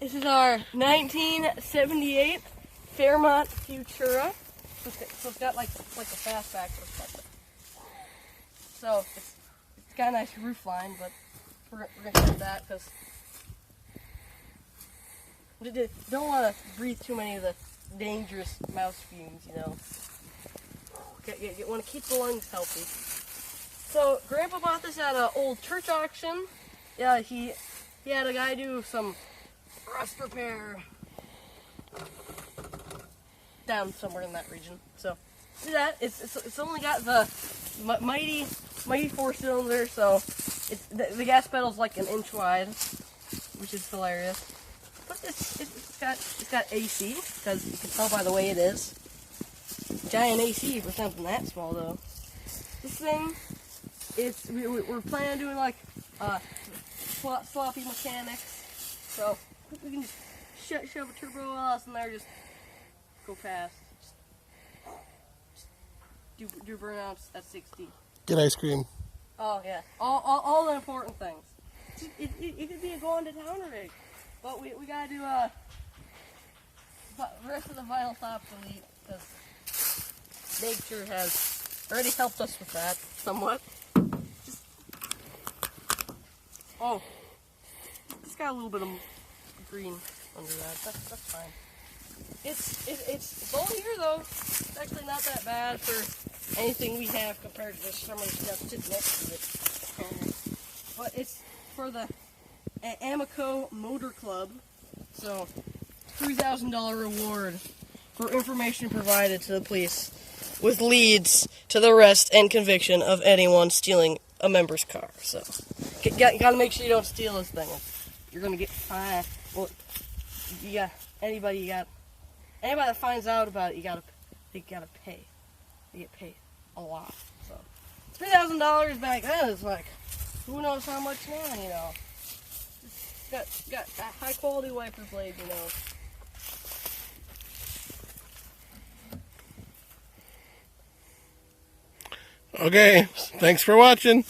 This is our 1978 Fairmont Futura. So it's got like a fastback perspective. So it's got a nice roof line, but we're gonna get that because we don't want to breathe too many of the dangerous mouse fumes, you know. You want to keep the lungs healthy. So Grandpa bought this at an old church auction. Yeah, he had a guy do some rust repair down somewhere in that region. So see that it's only got the mighty 4-cylinder, so it's the gas pedal's like an inch wide, which is hilarious. But it's got AC, because you can tell by the way it is. Giant AC for something that small though. This thing, we're planning on doing like sloppy mechanics, so we can just shove a turbo LS in there, just go fast, just do burnouts at 60. Get ice cream. Oh yeah, all the important things. It could be a going to town rig, but we gotta do the rest of the vinyl top delete because nature has already helped us with that somewhat. Oh, it's got a little bit of green under that. That's fine. It's all here though. It's actually not that bad for anything we have compared to some of the stuff sitting next to it. But it's for the Amico Motor Club, so $3,000 reward for information provided to the police, with leads to the arrest and conviction of anyone stealing a member's car. So you gotta make sure you don't steal this thing. You're gonna get fined. Well, anybody that finds out about it, they gotta pay. They get paid a lot. So $3,000 back then is like, who knows how much now, you know. It's got high quality wiper blade, you know. Okay, thanks for watching.